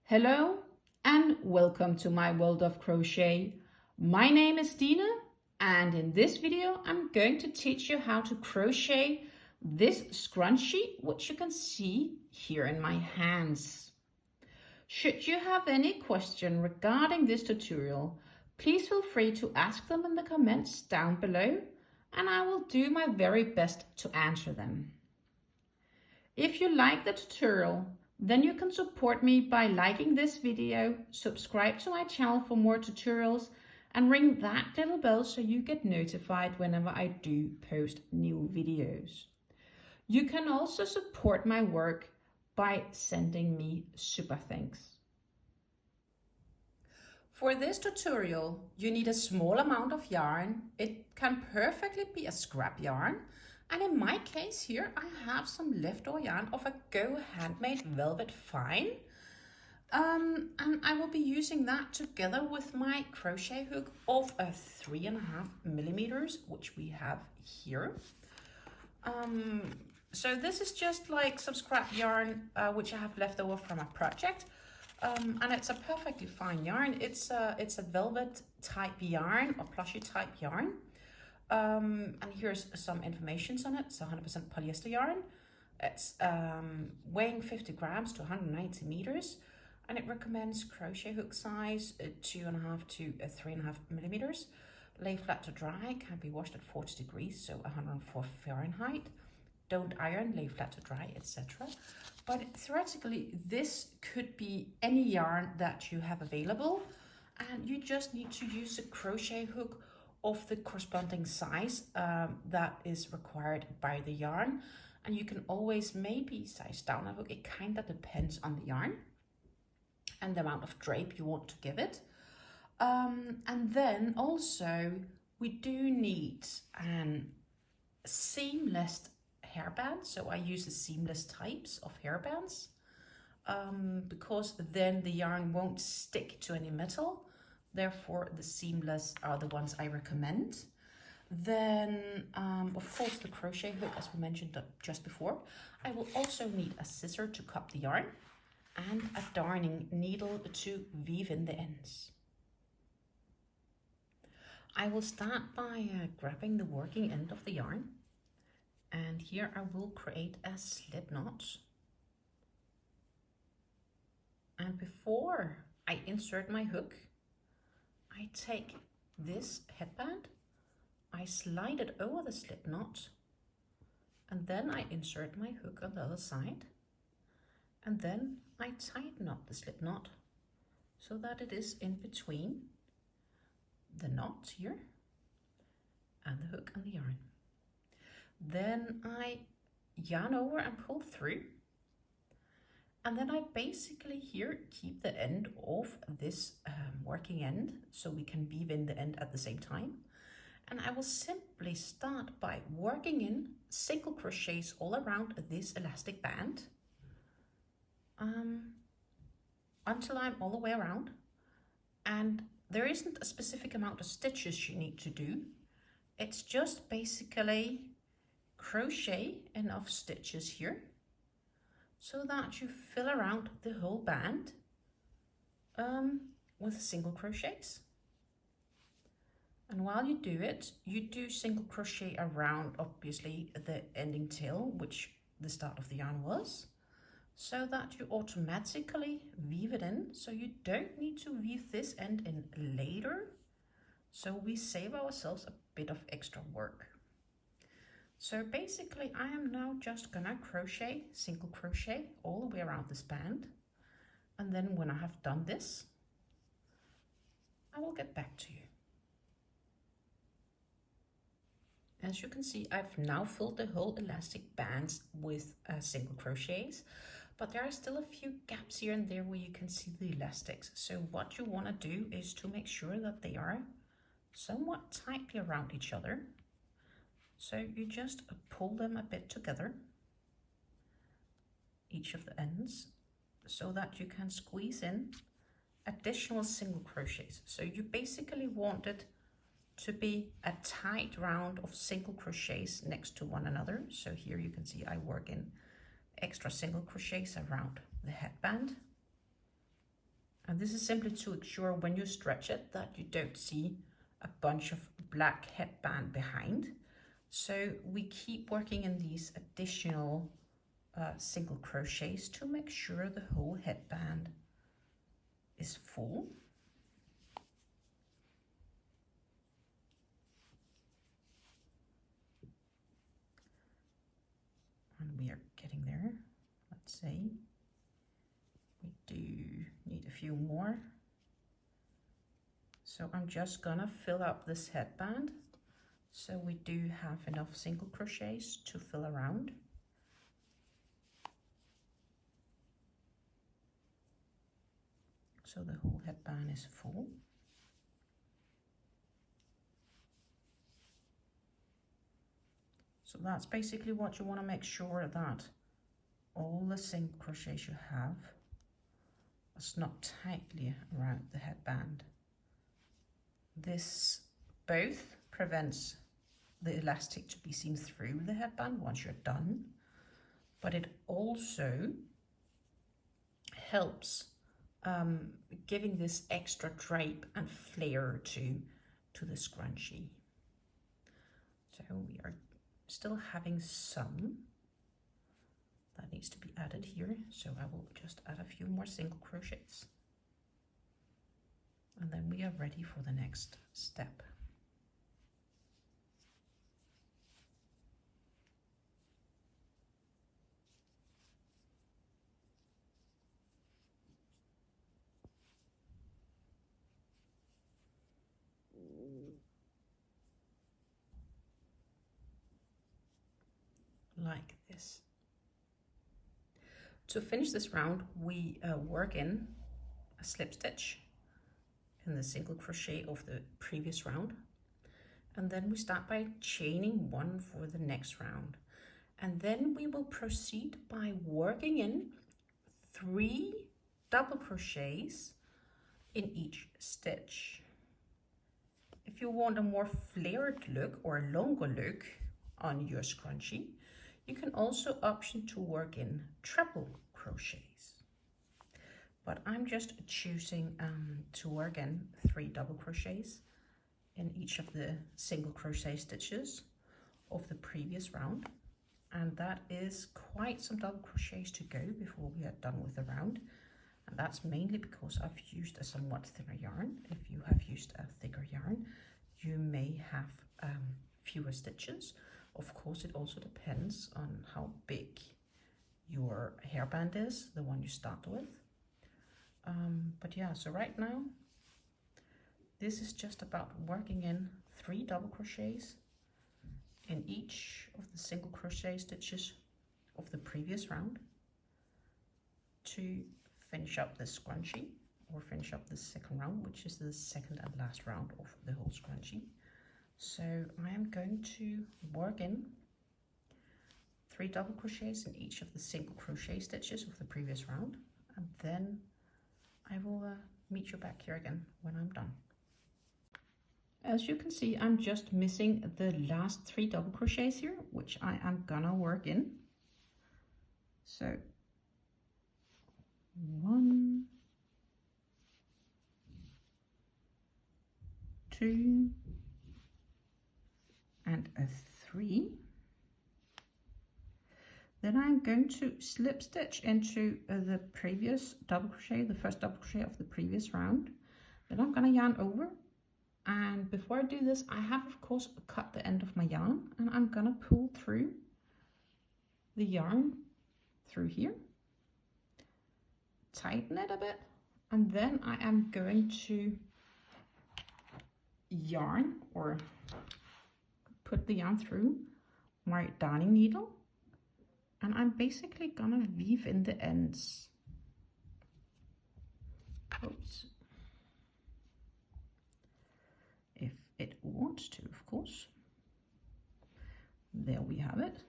Hello and welcome to my world of crochet. My name is Dina and in this video I'm going to teach you how to crochet this scrunchie, which you can see here in my hands. Should you have any question regarding this tutorial, please feel free to ask them in the comments down below and I will do my very best to answer them. If you like the tutorial, then you can support me by liking this video, subscribe to my channel for more tutorials, and ring that little bell so you get notified whenever I do post new videos. You can also support my work by sending me super thanks. For this tutorial, you need a small amount of yarn. It can perfectly be a scrap yarn. And in my case here, I have some leftover yarn of a Go Handmade Velvet Fine. And I will be using that together with my crochet hook of a 3.5 millimeters, which we have here. So this is just like some scrap yarn, which I have left over from a project. And it's a perfectly fine yarn. It's a velvet type yarn or plushy type yarn. And here's some information on it. It's 100% polyester yarn. It's weighing 50 grams to 190 meters, and it recommends crochet hook size 2.5 to 3.5 millimeters. Lay flat to dry, can be washed at 40 degrees, so 104 Fahrenheit. Don't iron, lay flat to dry, etc. But theoretically, this could be any yarn that you have available, and you just need to use a crochet hook of the corresponding size that is required by the yarn, and you can always maybe size down a hook. It kind of depends on the yarn and the amount of drape you want to give it. And then also we do need a seamless hairband, so I use the seamless types of hairbands because then the yarn won't stick to any metal. Therefore, the seamless are the ones I recommend. Then, of course, the crochet hook, as we mentioned just before. I will also need a scissor to cut the yarn and a darning needle to weave in the ends. I will start by grabbing the working end of the yarn. And here I will create a slip knot. And before I insert my hook, I take this headband, I slide it over the slip knot, and then I insert my hook on the other side, and then I tighten up the slip knot so that it is in between the knot here and the hook and the yarn. Then I yarn over and pull through. And then I basically here keep the end of this working end so we can weave in the end at the same time. And I will simply start by working in single crochets all around this elastic band until I'm all the way around. And there isn't a specific amount of stitches you need to do. It's just basically crochet enough stitches here so that you fill around the whole band with single crochets. And while you do it, you do single crochet around obviously the ending tail, which the start of the yarn was, so that you automatically weave it in, so you don't need to weave this end in later, so we save ourselves a bit of extra work. So basically I am now just gonna crochet, single crochet all the way around this band. And then when I have done this, I will get back to you. As you can see, I've now filled the whole elastic bands with single crochets, but there are still a few gaps here and there where you can see the elastics. So what you wanna do is to make sure that they are somewhat tightly around each other. So you just pull them a bit together, each of the ends, so that you can squeeze in additional single crochets. So you basically want it to be a tight round of single crochets next to one another. So here you can see I work in extra single crochets around the headband. And this is simply to ensure when you stretch it that you don't see a bunch of black headband behind. So we keep working in these additional single crochets to make sure the whole headband is full. And we are getting there. Let's see. We do need a few more. So I'm just gonna fill up this headband so we do have enough single crochets to fill around. So the whole headband is full. So that's basically what you want to make sure, that all the single crochets you have are snug tightly around the headband. This both prevents the elastic to be seen through the headband once you're done, but it also helps giving this extra drape and flare to the scrunchie. So we are still having some that needs to be added here, so I will just add a few more single crochets, and then we are ready for the next step. Like this. To finish this round, we work in a slip stitch in the single crochet of the previous round, and then we start by chaining one for the next round, and then we will proceed by working in 3 double crochets in each stitch. If you want a more flared look or a longer look on your scrunchie, you can also option to work in treble crochets. But I'm just choosing to work in 3 double crochets in each of the single crochet stitches of the previous round. And that is quite some double crochets to go before we are done with the round. And that's mainly because I've used a somewhat thinner yarn. If you have used a thicker yarn, you may have fewer stitches. Of course, it also depends on how big your hairband is, the one you start with. But yeah, so right now, this is just about working in 3 double crochets in each of the single crochet stitches of the previous round to finish up the scrunchie, or finish up the second round, which is the second and last round of the whole scrunchie. So I am going to work in 3 double crochets in each of the single crochet stitches of the previous round, and then I will meet you back here again when I'm done. As you can see, I'm just missing the last 3 double crochets here, which I am gonna work in. So 1, 2, and a 3. Then I'm going to slip stitch into the previous double crochet, the first double crochet of the previous round. Then I'm going to yarn over, and before I do this, I have of course cut the end of my yarn, and I'm going to pull through the yarn through here, tighten it a bit, and then I am going to yarn, or put the yarn through my darning needle, and I'm basically gonna weave in the ends. Oops. If it wants to, of course. There we have it.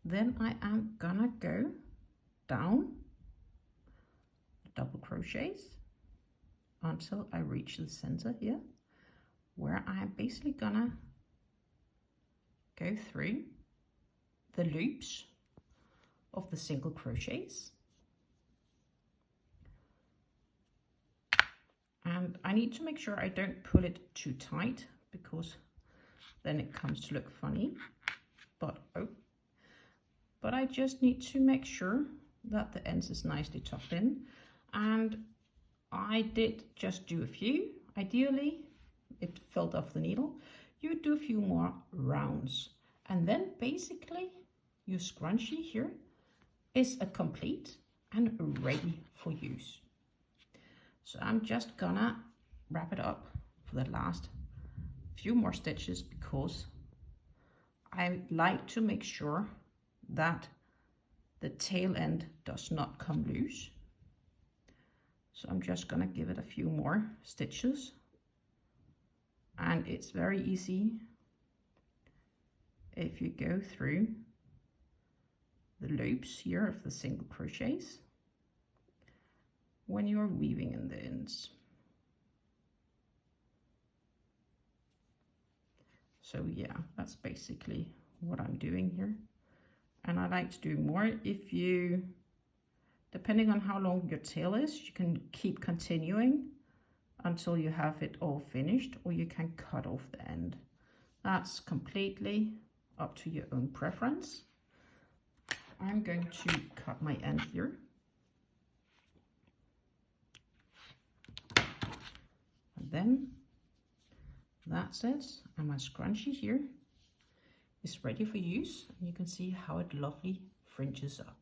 Then I am gonna go down double crochets until I reach the center here, where I'm basically gonna go through the loops of the single crochets, I need to make sure I don't pull it too tight, because then it comes to look funny. But I just need to make sure that the ends is nicely tucked in. And I did just do a few. Ideally, it fell off the needle. You do a few more rounds, and then basically your scrunchie here is a complete and ready for use. So I'm just gonna wrap it up for the last few more stitches, because I like to make sure that the tail end does not come loose. So I'm just gonna give it a few more stitches, and it's very easy if you go through the loops here of the single crochets when you're weaving in the ends. So yeah, that's basically what I'm doing here. And I like to do more. If you, depending on how long your tail is, you can keep continuing until you have it all finished, or you can cut off the end. That's completely up to your own preference. I'm going to cut my end here. And then that's it. And my scrunchie here is ready for use. And you can see how it lovely fringes up.